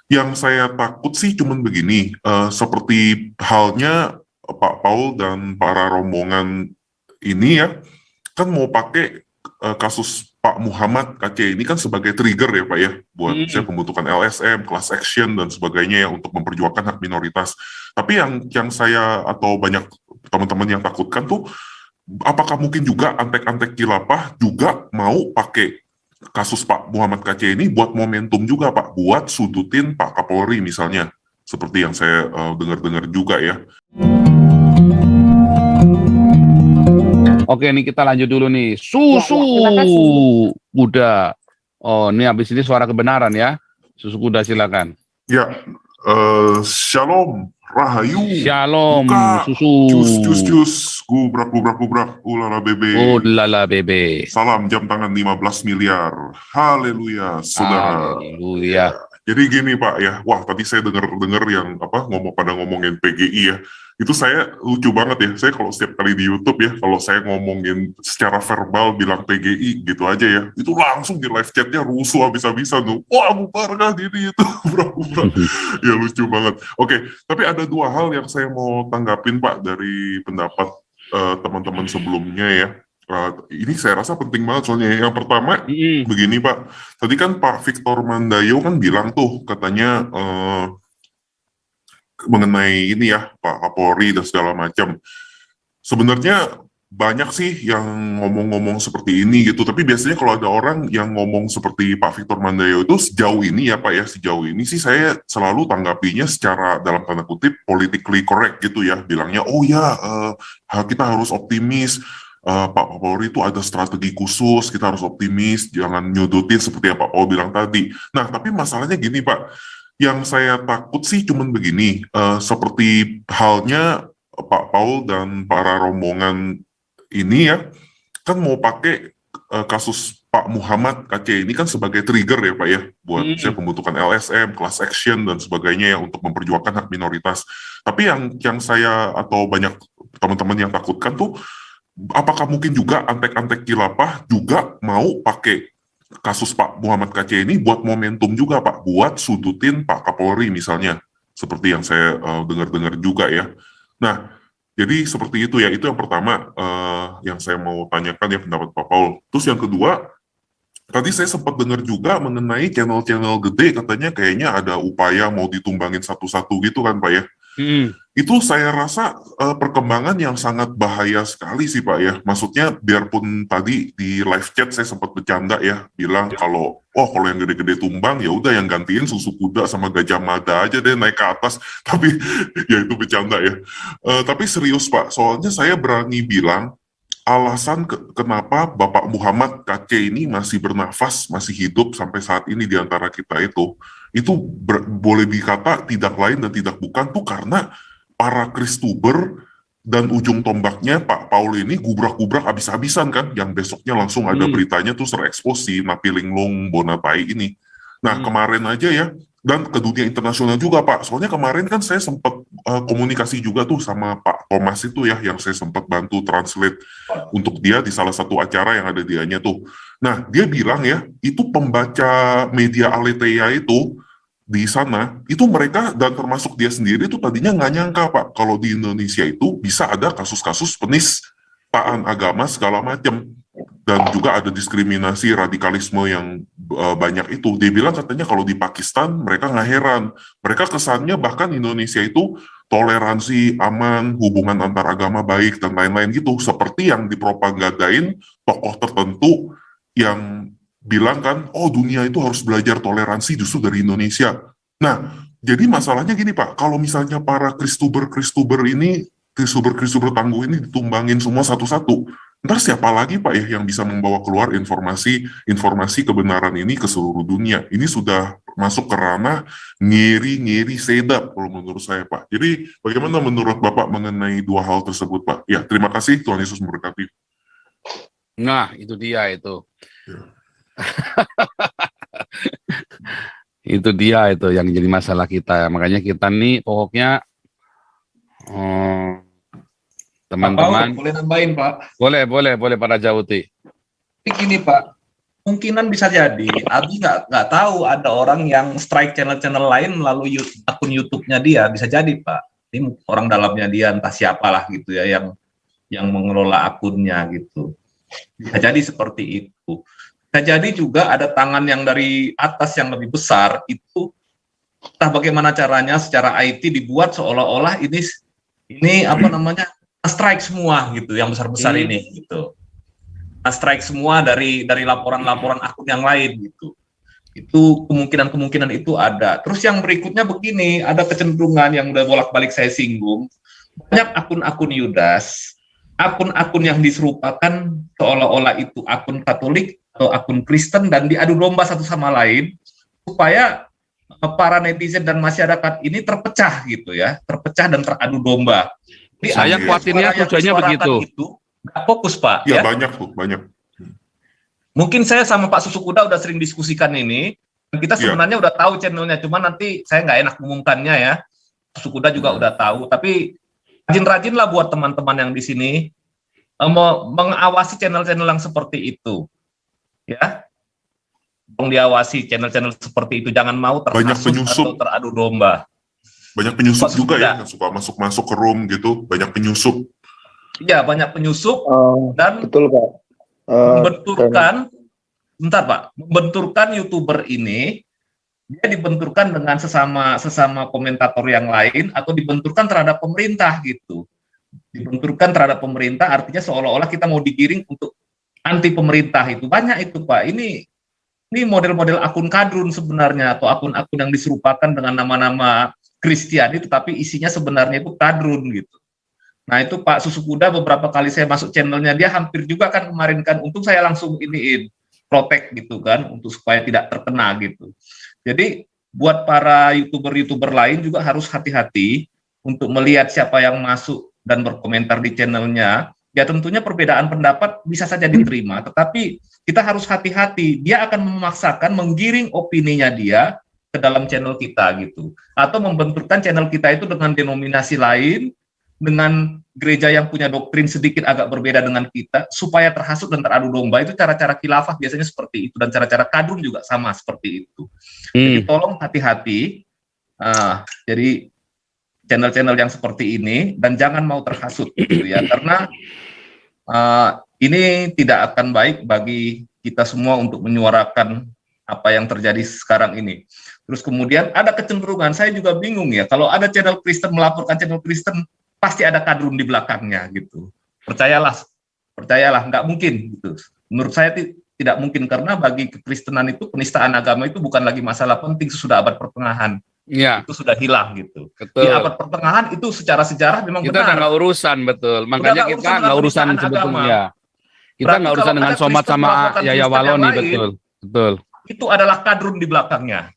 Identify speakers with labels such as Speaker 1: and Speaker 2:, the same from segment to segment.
Speaker 1: Yang saya takut sih cuman begini, seperti halnya Pak Paul dan para rombongan ini ya, kan mau pakai kasus Pak Muhammad KC ini kan sebagai trigger ya Pak ya, buat saya
Speaker 2: Hmm.
Speaker 1: pembentukan LSM, class action dan sebagainya ya untuk memperjuangkan hak minoritas. Tapi yang saya atau banyak teman-teman yang takutkan tuh, apakah mungkin juga antek-antek khilafah juga mau pakai kasus Pak Muhammad KC ini buat momentum juga Pak, buat sudutin Pak Kapolri misalnya, seperti yang saya dengar-dengar juga ya.
Speaker 2: Oke, nih kita lanjut dulu nih.
Speaker 3: Ya,
Speaker 2: Susu
Speaker 3: ya, terima kasih.
Speaker 2: kuda. Oh, ini habis ini suara kebenaran ya. Susu kuda silakan.
Speaker 1: Ya, Shalom, Rahayu,
Speaker 2: Shalom,
Speaker 1: buka,
Speaker 2: susu.
Speaker 1: cus, gubrak, gubrak, gubrak, ulala
Speaker 2: Oh
Speaker 1: bebe.
Speaker 2: lala bebe.
Speaker 1: Salam jam tangan 15 miliar. Haleluya, saudara. Ya.
Speaker 2: Haleluya.
Speaker 1: Jadi gini Pak ya, wah tadi saya dengar yang pada ngomongin PGI ya. Itu saya lucu banget ya. Saya kalau setiap kali di YouTube ya, kalau saya ngomongin secara verbal bilang PGI gitu aja ya, itu langsung di live chatnya rusuh habis-habisan tuh. Wah, bubar kan ini itu, bro. Ya lucu banget. Oke, tapi ada dua hal yang saya mau tanggapin Pak dari pendapat teman-teman sebelumnya ya. Ini saya rasa penting banget soalnya. Yang pertama, begini Pak, tadi kan Pak Victor Mandayo kan bilang tuh katanya mengenai ini ya Pak Kapolri dan segala macam. Sebenarnya banyak sih yang ngomong-ngomong seperti ini gitu, tapi biasanya kalau ada orang yang ngomong seperti Pak Victor Mandayo itu sejauh ini ya Pak ya, sejauh ini sih saya selalu tanggapinya secara dalam tanda kutip politically correct gitu ya, bilangnya oh ya kita harus optimis, Pak Kapolri itu ada strategi khusus, kita harus optimis, jangan nyudutin seperti yang Pak Paul bilang tadi. Nah tapi masalahnya gini Pak, yang saya takut sih cuman begini, seperti halnya Pak Paul dan para rombongan ini ya, kan mau pakai kasus Pak Muhammad KC ini kan sebagai trigger ya Pak ya, buat saya pembentukan LSM, class action dan sebagainya ya untuk memperjuangkan hak minoritas. Tapi yang saya atau banyak teman-teman yang takutkan tuh, apakah mungkin juga antek-antek khilafah juga mau pakai kasus Pak Muhammad KC ini buat momentum juga Pak, buat sudutin Pak Kapolri misalnya, seperti yang saya dengar-dengar juga ya. Nah, jadi seperti itu ya, itu yang pertama yang saya mau tanyakan ya pendapat Pak Paul. Terus yang kedua, tadi saya sempat dengar juga mengenai channel-channel gede katanya kayaknya ada upaya mau ditumbangin satu-satu gitu kan Pak ya. Itu saya rasa perkembangan yang sangat bahaya sekali sih Pak ya. Maksudnya biarpun tadi di live chat saya sempat bercanda ya, bilang kalau yang gede-gede tumbang ya udah yang gantiin susu kuda sama Gajah Mada aja deh naik ke atas. Tapi ya itu bercanda ya. Tapi serius Pak, soalnya saya berani bilang alasan kenapa Bapak Muhammad KC ini masih bernafas, masih hidup sampai saat ini di antara kita itu boleh dikata tidak lain dan tidak bukan tuh karena para Kristuber dan ujung tombaknya Pak Paul ini gubrak-gubrak habis-habisan kan, yang besoknya langsung ada beritanya tuh terekspos si Napi Linglung Bonatai ini. Nah kemarin aja ya, dan ke dunia internasional juga Pak, soalnya kemarin kan saya sempat komunikasi juga tuh sama Pak Thomas itu ya, yang saya sempat bantu translate untuk dia di salah satu acara yang ada dianya tuh. Nah dia bilang ya, itu pembaca media Aletheia itu di sana, itu mereka dan termasuk dia sendiri itu tadinya nggak nyangka Pak, kalau di Indonesia itu bisa ada kasus-kasus penistaan agama segala macam, dan juga ada diskriminasi radikalisme yang banyak itu. Dia bilang katanya kalau di Pakistan mereka nggak heran, mereka kesannya bahkan Indonesia itu toleransi, aman, hubungan antar agama baik dan lain-lain gitu, seperti yang dipropagadain tokoh tertentu yang bilang kan, oh dunia itu harus belajar toleransi justru dari Indonesia. Nah, jadi masalahnya gini Pak, kalau misalnya para Kristuber ini, Kristuber tangguh ini ditumbangin semua satu-satu, ntar siapa lagi Pak ya yang bisa membawa keluar informasi kebenaran ini ke seluruh dunia? Ini sudah masuk ke ranah ngiri-ngiri sedap kalau menurut saya Pak. Jadi bagaimana menurut Bapak mengenai dua hal tersebut Pak? Ya, terima kasih, Tuhan Yesus memberkati.
Speaker 2: Nah, itu dia itu.
Speaker 1: Ya.
Speaker 2: Itu dia itu yang jadi masalah kita. Makanya kita nih pokoknya teman-teman.
Speaker 3: Pak Paul, boleh nambahin Pak?
Speaker 2: Boleh Pak Rajauti.
Speaker 3: Begini Pak, Mungkinan bisa jadi. Abi nggak tahu ada orang yang strike channel-channel lain melalui akun YouTube-nya dia. Bisa jadi, Pak. Ini orang dalamnya dia, entah siapalah gitu ya, yang mengelola akunnya gitu. Bisa jadi seperti itu. Bisa jadi juga ada tangan yang dari atas yang lebih besar itu, entah bagaimana caranya secara IT dibuat seolah-olah ini apa namanya, strike semua gitu, yang besar-besar ini gitu. Strike semua dari laporan-laporan akun yang lain gitu. Itu kemungkinan itu ada. Terus yang berikutnya begini, ada kecenderungan yang udah bolak-balik saya singgung, banyak akun-akun Yudas, akun-akun yang diserupakan seolah-olah itu akun Katolik atau akun Kristen dan diadu domba satu sama lain supaya para netizen dan masyarakat ini terpecah gitu ya, terpecah dan teradu domba. Jadi
Speaker 2: Saya khawatirnya tujuannya begitu.
Speaker 3: Itu nggak fokus, Pak.
Speaker 1: Ya, banyak tuh, banyak.
Speaker 3: Mungkin saya sama Pak Susu Kuda udah sering diskusikan ini. Kita sebenarnya udah tahu channelnya, cuma nanti saya nggak enak mengumumkannya ya. Susu Kuda juga udah tahu, tapi rajin-rajinlah buat teman-teman yang di sini mengawasi channel-channel yang seperti itu, ya. Diawasi channel-channel seperti itu, jangan mau terhasut atau teradu domba.
Speaker 1: Banyak penyusup juga ya, yang suka masuk-masuk ke room gitu, banyak penyusup.
Speaker 3: Iya, banyak penyusup dan
Speaker 4: betul, Pak.
Speaker 3: Membenturkan YouTuber ini, dia dibenturkan dengan sesama komentator yang lain atau dibenturkan terhadap pemerintah gitu. Dibenturkan terhadap pemerintah artinya seolah-olah kita mau digiring untuk anti pemerintah itu. Banyak itu, Pak. Ini model-model akun kadrun sebenarnya, atau akun-akun yang diserupakan dengan nama-nama Kristiani tetapi isinya sebenarnya itu kadrun gitu. Nah itu Pak Susu Kuda beberapa kali saya masuk channelnya dia hampir juga kan kemarin kan, untung saya langsung protect gitu kan untuk supaya tidak terkena gitu. Jadi buat para YouTuber lain juga harus hati-hati untuk melihat siapa yang masuk dan berkomentar di channelnya. Ya tentunya perbedaan pendapat bisa saja diterima, tetapi kita harus hati-hati, dia akan memaksakan menggiring opininya dia ke dalam channel kita gitu, atau membenturkan channel kita itu dengan denominasi lain, dengan gereja yang punya doktrin sedikit agak berbeda dengan kita, supaya terhasut dan teradu domba. Itu cara-cara khilafah biasanya seperti itu, dan cara-cara kadrun juga sama seperti itu. Jadi tolong hati-hati, jadi channel-channel yang seperti ini, dan jangan mau terhasut gitu ya, karena ini tidak akan baik bagi kita semua untuk menyuarakan apa yang terjadi sekarang ini. Terus kemudian ada kecenderungan, saya juga bingung ya, kalau ada channel Kristen melaporkan channel Kristen, pasti ada kadrun di belakangnya gitu. Percayalah, nggak mungkin gitu. Menurut saya tidak mungkin, karena bagi kekristenan itu penistaan agama itu bukan lagi masalah penting sesudah abad pertengahan.
Speaker 2: Ya.
Speaker 3: Itu sudah hilang gitu.
Speaker 2: Betul.
Speaker 3: Di abad pertengahan itu secara sejarah memang
Speaker 2: kita
Speaker 3: benar.
Speaker 2: Kita nggak urusan, betul. Makanya kita nggak urusan sebetulnya. Kita nggak urusan dengan Somat sama Yaya Waloni, betul. Itu adalah kadrun di belakangnya.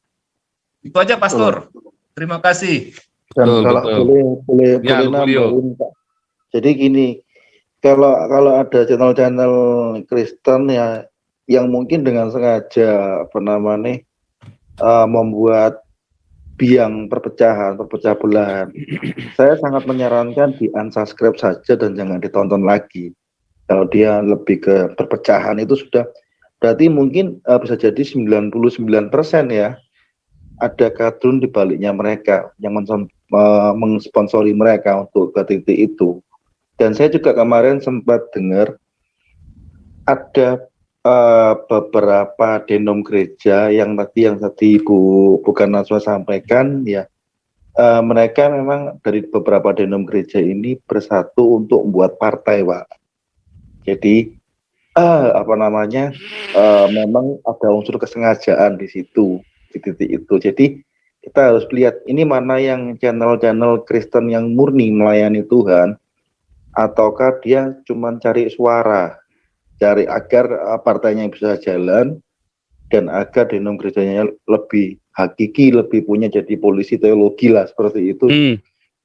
Speaker 2: Itu aja, Pastor. Terima kasih.
Speaker 4: Dan kalau boleh nambahin, Pak. Jadi gini, kalau ada channel-channel Kristen ya yang mungkin dengan sengaja membuat biang perpecah belahan, saya sangat menyarankan di unsubscribe saja dan jangan ditonton lagi. Kalau dia lebih ke perpecahan itu sudah berarti mungkin bisa jadi 99% ya ada kadrun di baliknya mereka yang mengsponsori mereka untuk ke titik itu. Dan saya juga kemarin sempat dengar ada beberapa denom gereja yang tadi bukan Najwa sampaikan ya, mereka memang dari beberapa denom gereja ini bersatu untuk membuat partai, Pak. Jadi memang ada unsur kesengajaan di situ, di titik itu. Jadi kita harus lihat ini mana yang channel-channel Kristen yang murni melayani Tuhan, ataukah dia cuma cari suara, cari agar partainya bisa jalan dan agar denom gerejanya lebih hakiki, lebih punya jadi polisi teologi lah seperti itu.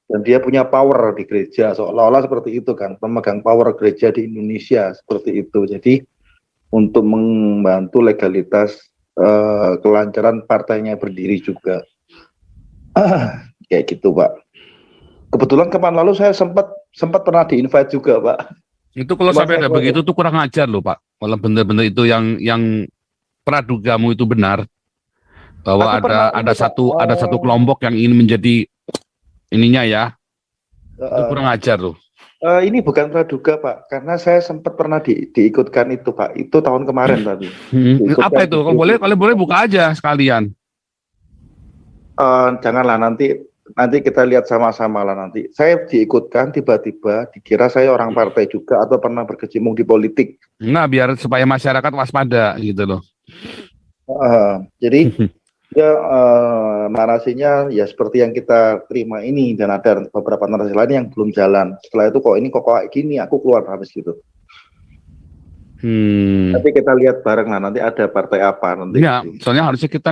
Speaker 4: Dan dia punya power di gereja, seolah-olah seperti itu kan, pemegang power gereja di Indonesia seperti itu. Jadi untuk membantu legalitas kelancaran partainya berdiri juga. Kayak gitu, Pak. Kebetulan kemarin lalu saya sempat pernah di-invite juga, Pak.
Speaker 2: Itu kalau sampai ada begitu tuh kurang ajar loh, Pak. Kalau benar-benar itu yang pradugamu itu benar bahwa
Speaker 4: Aku pernah
Speaker 2: ada satu kelompok yang ingin menjadi ininya ya, itu kurang ajar loh.
Speaker 4: Ini bukan praduga Pak, karena saya sempat pernah diikutkan itu Pak, itu tahun kemarin tadi.
Speaker 2: Apa itu? Kalau boleh buka aja sekalian.
Speaker 4: Janganlah nanti kita lihat sama-sama lah nanti. Saya diikutkan tiba-tiba dikira saya orang partai juga atau pernah berkecimpung di politik.
Speaker 2: Nah, biar supaya masyarakat waspada gitu loh.
Speaker 4: Jadi ya narasinya ya seperti yang kita terima ini, dan ada beberapa narasi lain yang belum jalan. Setelah itu kok kayak gini, aku keluar habis gitu. Tapi kita lihat bareng lah nanti ada partai apa nanti.
Speaker 2: Ya, soalnya harusnya kita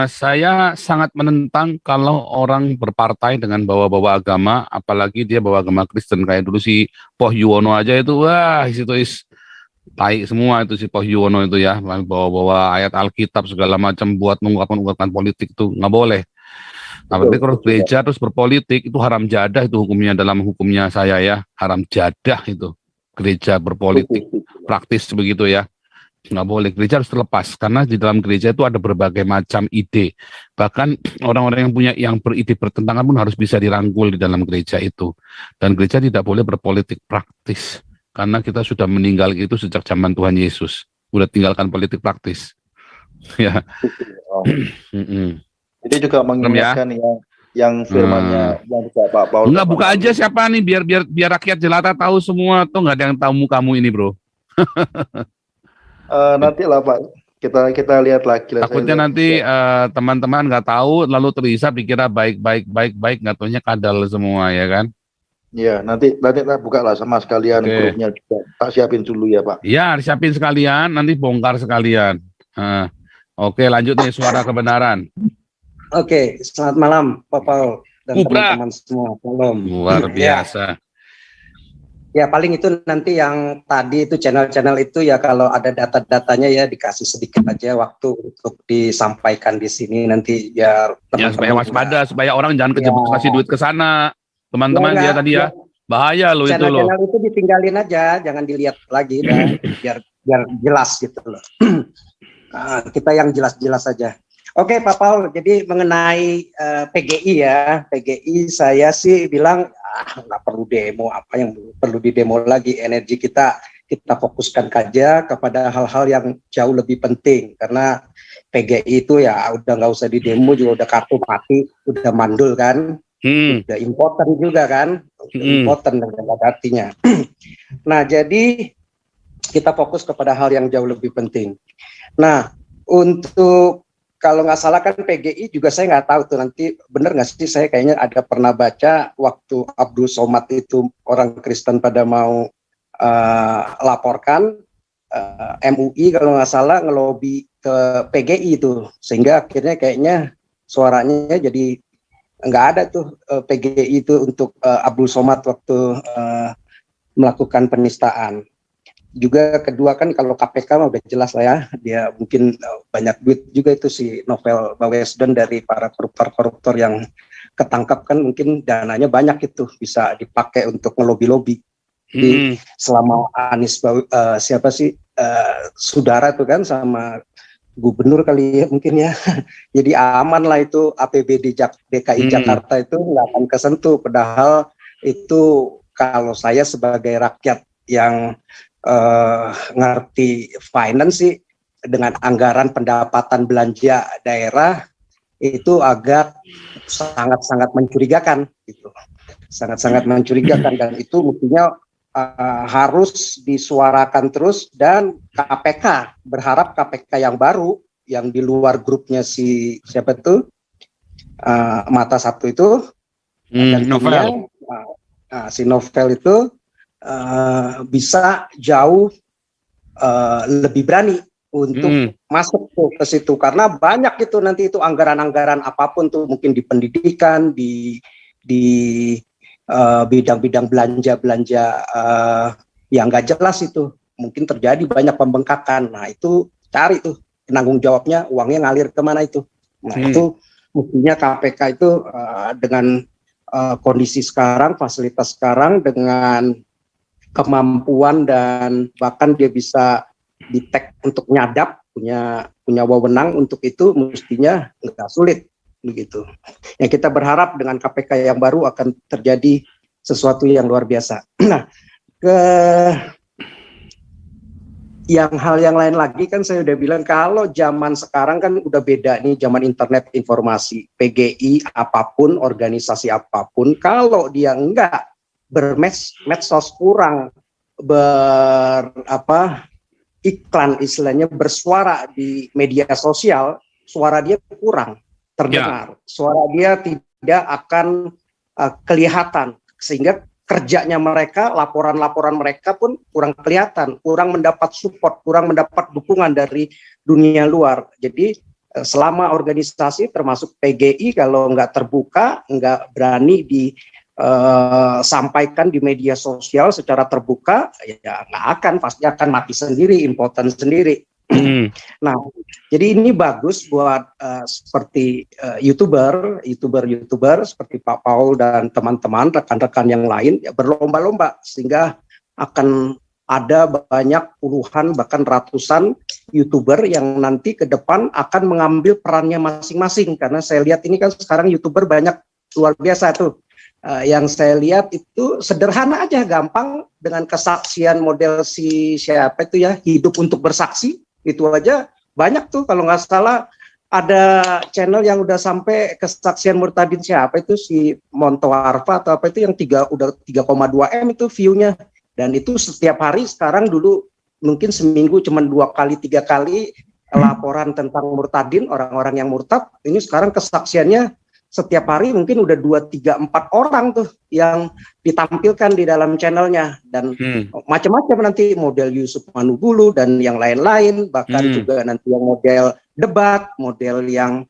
Speaker 2: saya sangat menentang kalau orang berpartai dengan bawa-bawa agama, apalagi dia bawa agama Kristen kayak dulu si Poh Yuwono aja itu, wah itu tai semua itu si Poh Yuwono itu ya, bawa-bawa ayat Alkitab segala macam buat mengungkapkan politik itu nggak boleh. Tapi kalau gereja terus berpolitik itu haram jadah, itu hukumnya dalam hukumnya saya ya, haram jadah itu gereja berpolitik praktis begitu ya, nggak boleh. Gereja harus terlepas karena di dalam gereja itu ada berbagai macam ide, bahkan orang-orang yang beride bertentangan pun harus bisa dirangkul di dalam gereja itu, dan gereja tidak boleh berpolitik praktis. Karena kita sudah meninggal itu sejak zaman Tuhan Yesus, udah tinggalkan politik praktis. Ya.
Speaker 4: Jadi juga mengingatkan yang firmannya yang Pak Paul.
Speaker 2: Enggak, buka aja siapa nih biar rakyat jelata tahu semua, tuh nggak ada yang tahu kamu ini bro.
Speaker 4: Nanti lah Pak, kita lihat lagi.
Speaker 2: Takutnya nanti teman-teman nggak tahu lalu terhisap dikira baik nggak taunya kadal semua ya kan.
Speaker 4: Iya, nanti kita buka lah sama sekalian grupnya juga. Tak siapin dulu ya Pak.
Speaker 2: Iya, siapin sekalian, nanti bongkar sekalian. Oke, lanjut nih suara kebenaran.
Speaker 5: Oke, selamat malam Pak Paul dan teman-teman semua. Salam.
Speaker 2: Luar biasa.
Speaker 5: Ya paling itu nanti yang tadi itu channel-channel itu ya, kalau ada data-datanya ya dikasih sedikit aja waktu untuk disampaikan di sini nanti biar
Speaker 2: ya supaya waspada, supaya orang jangan kejebak kasih duit ke sana. Teman-teman dia tadi ya, bahaya loh itu loh.
Speaker 5: Channel itu ditinggalin aja, jangan dilihat lagi dan biar jelas gitu loh. Kita yang jelas-jelas saja. Oke Pak Paul, jadi mengenai PGI ya, PGI saya sih bilang nggak perlu demo, apa yang perlu didemo lagi, energi kita fokuskan saja kepada hal-hal yang jauh lebih penting, karena PGI itu ya udah nggak usah didemo juga, udah kartu mati, udah mandul kan. Udah important juga kan, important dengan artinya. Nah jadi kita fokus kepada hal yang jauh lebih penting. Nah untuk kalau nggak salah kan PGI juga saya nggak tahu tuh nanti bener nggak sih, saya kayaknya ada pernah baca waktu Abdul Somad itu orang Kristen pada mau laporkan MUI kalau nggak salah ngelobi ke PGI itu, sehingga akhirnya kayaknya suaranya jadi nggak ada tuh PGI itu untuk Abdul Somad waktu melakukan penistaan. Juga kedua kan kalau KPK udah jelas lah ya, dia mungkin banyak duit juga itu si Novel Baswedan dari para koruptor yang ketangkap kan, mungkin dananya banyak itu bisa dipakai untuk ngelobi-lobi. Jadi selama Anies siapa sih saudara tuh kan sama gubernur kali ya mungkin ya, jadi aman lah itu APBD DKI Jakarta itu nggak akan kesentuh. Padahal itu kalau saya sebagai rakyat yang ngerti finance sih, dengan anggaran pendapatan belanja daerah itu agak sangat-sangat mencurigakan gitu, sangat-sangat mencurigakan, dan itu mestinya harus disuarakan terus, dan KPK berharap KPK yang baru yang di luar grupnya si siapa tuh Mata Satu itu dan Novel. Si Novel itu bisa jauh lebih berani untuk masuk tuh ke situ, karena banyak itu nanti itu anggaran-anggaran apapun tuh, mungkin di pendidikan, di bidang-bidang belanja yang nggak jelas itu mungkin terjadi banyak pembengkakan. Nah itu cari tuh penanggung jawabnya, uangnya ngalir kemana itu. Nah itu mestinya KPK itu dengan kondisi sekarang, fasilitas sekarang, dengan kemampuan dan bahkan dia bisa di-tag untuk nyadap punya wewenang untuk itu, mestinya nggak sulit begitu. Yang kita berharap dengan KPK yang baru akan terjadi sesuatu yang luar biasa. Nah, hal yang lain lagi kan saya udah bilang kalau zaman sekarang kan udah beda nih, zaman internet informasi, PGI apapun, organisasi apapun, kalau dia enggak bermedsos, kurang iklan istilahnya, bersuara di media sosial, suara dia kurang terdengar, suara dia tidak akan kelihatan, sehingga kerjanya mereka, laporan-laporan mereka pun kurang kelihatan, kurang mendapat support, kurang mendapat dukungan dari dunia luar. Jadi selama organisasi termasuk PGI kalau nggak terbuka, nggak berani disampaikan di media sosial secara terbuka, ya nggak akan, pasti akan mati sendiri, impoten sendiri. Nah, jadi ini bagus buat seperti YouTuber seperti Pak Paul dan teman-teman, rekan-rekan yang lain, ya berlomba-lomba sehingga akan ada banyak puluhan bahkan ratusan YouTuber yang nanti ke depan akan mengambil perannya masing-masing, karena saya lihat ini kan sekarang YouTuber banyak luar biasa tuh. Yang saya lihat itu sederhana aja, gampang, dengan kesaksian model siapa itu ya, hidup untuk bersaksi. Itu aja banyak tuh, kalau nggak salah ada channel yang udah sampai kesaksian murtadin siapa itu, si Monto Arfa atau apa itu, yang udah 3,2 M itu view-nya, dan itu setiap hari. Sekarang dulu mungkin seminggu cuma 2 kali 3 kali laporan tentang murtadin, orang-orang yang murtad. Ini sekarang kesaksiannya setiap hari mungkin udah 2, 3, 4 orang tuh yang ditampilkan di dalam channelnya, dan macam-macam nanti, model Yusuf Manubulu dan yang lain-lain, bahkan juga nanti yang model debat, model yang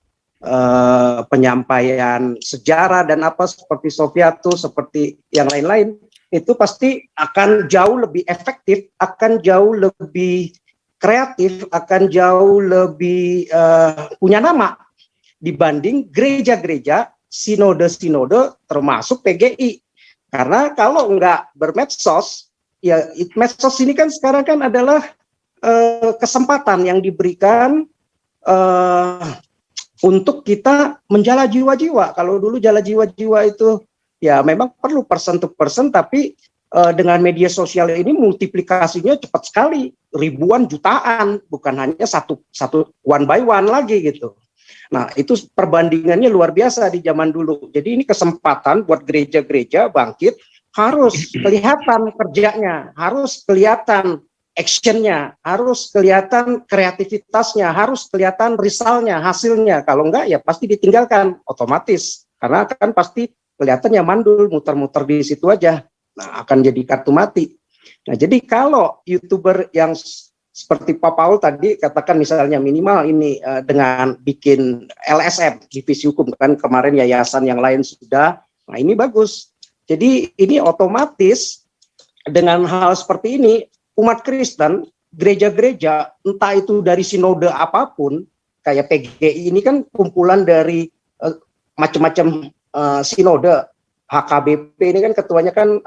Speaker 5: penyampaian sejarah dan apa seperti Sofiatus, seperti yang lain-lain, itu pasti akan jauh lebih efektif, akan jauh lebih kreatif, akan jauh lebih punya nama dibanding gereja-gereja, sinode-sinode termasuk PGI. Karena kalau nggak bermedsos, ya medsos ini kan sekarang kan adalah kesempatan yang diberikan untuk kita menjala jiwa-jiwa. Kalau dulu jala jiwa-jiwa itu ya memang perlu person to person, tapi dengan media sosial ini multiplikasinya cepat sekali, ribuan, jutaan, bukan hanya satu one by one lagi gitu. Nah, itu perbandingannya luar biasa di zaman dulu. Jadi ini kesempatan buat gereja-gereja bangkit, harus kelihatan kerjanya, harus kelihatan actionnya, harus kelihatan kreativitasnya, harus kelihatan risalnya, hasilnya. Kalau enggak ya pasti ditinggalkan otomatis, karena kan pasti kelihatannya mandul, muter-muter di situ aja. Nah, akan jadi kartu mati. Nah, jadi kalau YouTuber yang seperti Pak Paul tadi katakan, misalnya minimal ini dengan bikin LSM, divisi hukum, kan kemarin yayasan yang lain sudah, nah ini bagus. Jadi ini otomatis dengan hal seperti ini, umat Kristen, gereja-gereja, entah itu dari sinode apapun, kayak PGI ini kan kumpulan dari macam-macam sinode. HKBP ini kan ketuanya kan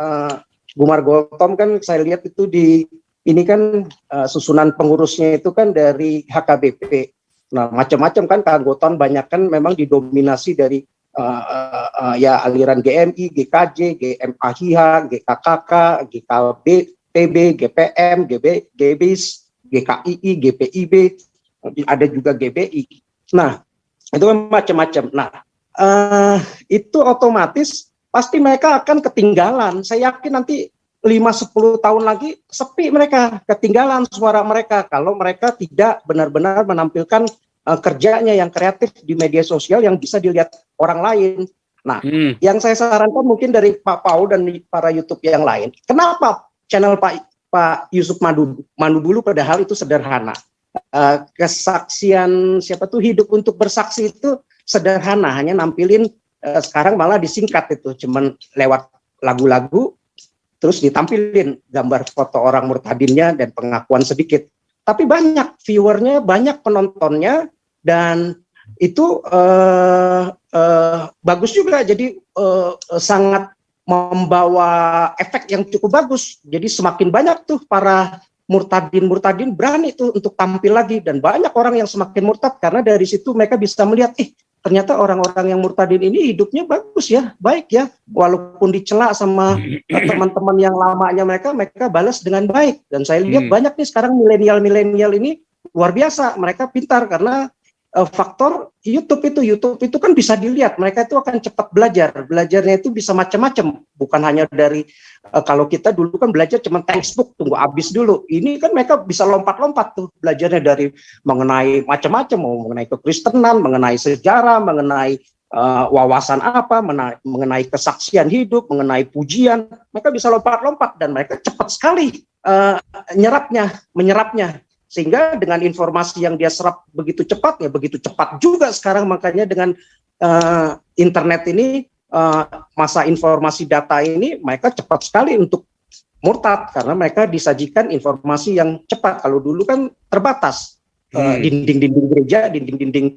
Speaker 5: Gumar Goltom, kan saya lihat itu di ini kan susunan pengurusnya itu kan dari HKBP. Nah, macam-macam kan keanggotaan banyak kan memang didominasi dari ya aliran GMI, GKJ, GMAHIH, GKKK, GKPB, GPM, GBIS, GKII, GPIB, ada juga GBI. Nah, itu macam-macam. Nah, itu otomatis pasti mereka akan ketinggalan. Saya yakin nanti 5-10 tahun lagi sepi mereka, ketinggalan suara mereka kalau mereka tidak benar-benar menampilkan kerjanya yang kreatif di media sosial yang bisa dilihat orang lain. Nah, yang saya sarankan mungkin dari Pak Paul dan para YouTube yang lain, kenapa channel Pak Yusuf Manubulu padahal itu sederhana. Kesaksian siapa tuh, hidup untuk bersaksi itu sederhana, hanya nampilin sekarang malah disingkat itu, cuman lewat lagu-lagu terus ditampilin gambar foto orang murtadinnya dan pengakuan sedikit. Tapi banyak viewernya, banyak penontonnya, dan itu bagus juga. Jadi sangat membawa efek yang cukup bagus. Jadi semakin banyak tuh para murtadin berani tuh untuk tampil lagi, dan banyak orang yang semakin murtad karena dari situ mereka bisa melihat, ternyata orang-orang yang murtadin ini hidupnya bagus ya, baik ya, walaupun dicela sama teman-teman yang lamanya mereka balas dengan baik. Dan saya lihat banyak nih sekarang milenial ini luar biasa, mereka pintar karena faktor YouTube itu kan bisa dilihat, mereka itu akan cepat belajarnya itu bisa macam-macam, bukan hanya dari kalau kita dulu kan belajar cuma textbook, tunggu habis dulu. Ini kan mereka bisa lompat-lompat tuh belajarnya dari mengenai macam-macam, mengenai kekristenan, mengenai sejarah, mengenai wawasan apa, mengenai kesaksian hidup, mengenai pujian. Mereka bisa lompat-lompat dan mereka cepat sekali menyerapnya. Sehingga dengan informasi yang dia serap begitu cepat juga sekarang, makanya dengan internet ini, masa informasi data ini, mereka cepat sekali untuk murtad karena mereka disajikan informasi yang cepat. Kalau dulu kan terbatas, dinding-dinding gereja, dinding-dinding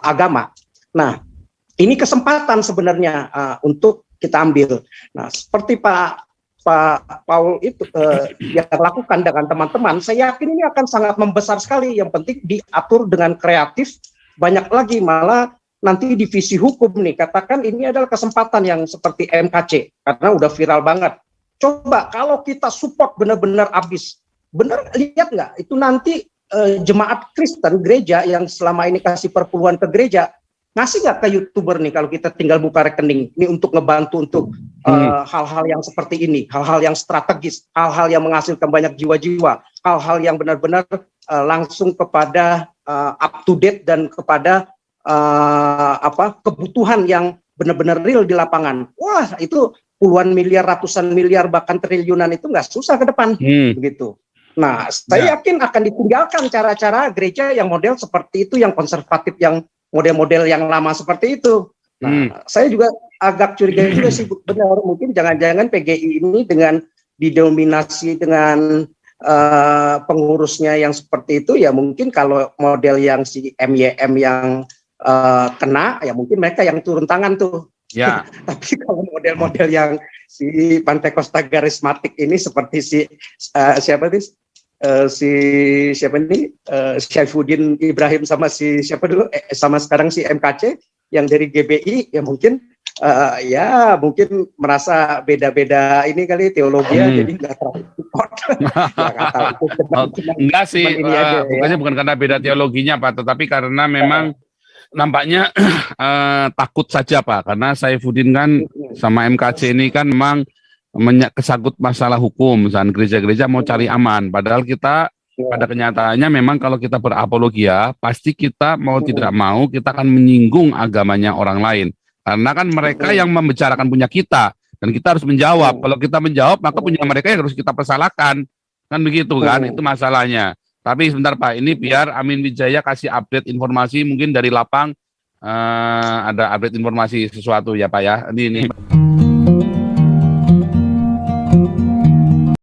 Speaker 5: agama. Nah, ini kesempatan sebenarnya untuk kita ambil. Nah, seperti Pak Paul itu yang lakukan dengan teman-teman, saya yakin ini akan sangat membesar sekali. Yang penting diatur dengan kreatif, banyak lagi malah nanti divisi hukum nih, katakan ini adalah kesempatan yang seperti MKC, karena udah viral banget. Coba kalau kita support benar-benar habis, benar lihat nggak, itu nanti jemaat Kristen gereja yang selama ini kasih perpuluhan ke gereja, ngasih nggak ke YouTuber nih kalau kita tinggal buka rekening ini untuk ngebantu untuk hal-hal yang seperti ini, hal-hal yang strategis, hal-hal yang menghasilkan banyak jiwa-jiwa, hal-hal yang benar-benar langsung kepada up to date dan kepada kebutuhan yang benar-benar real di lapangan. Wah, itu puluhan miliar, ratusan miliar, bahkan triliunan itu nggak susah ke depan, begitu. Nah, saya yakin akan ditinggalkan cara-cara gereja yang model seperti itu, yang konservatif, yang model-model yang lama seperti itu. Nah, saya juga agak curiga juga sih, benar mungkin jangan-jangan PGI ini dengan didominasi dengan pengurusnya yang seperti itu, ya mungkin kalau model yang si MYM yang kena, ya mungkin mereka yang turun tangan tuh. Ya. Tapi kalau model-model yang si Pantekosta Karismatik ini seperti Syaifuddin Ibrahim sama sama sekarang si MKC yang dari GBI, ya mungkin mungkin merasa beda-beda ini kali teologinya, jadi nggak terlalu support.
Speaker 2: Enggak sih, bukannya bukan karena beda teologinya Pak, tetapi karena memang nampaknya takut saja Pak, karena Syaifuddin kan sama MKC ini kan memang kesangkut masalah hukum, misalnya gereja-gereja mau cari aman, padahal kita pada kenyataannya memang kalau kita berapologia, pasti kita mau tidak mau kita akan menyinggung agamanya orang lain, karena kan mereka yang membicarakan punya kita, dan kita harus menjawab. Kalau kita menjawab, maka punya mereka yang harus kita persalahkan, kan begitu kan, itu masalahnya. Tapi sebentar Pak, ini biar Amin Wijaya kasih update informasi, mungkin dari lapang ada update informasi sesuatu ya Pak ya, ini.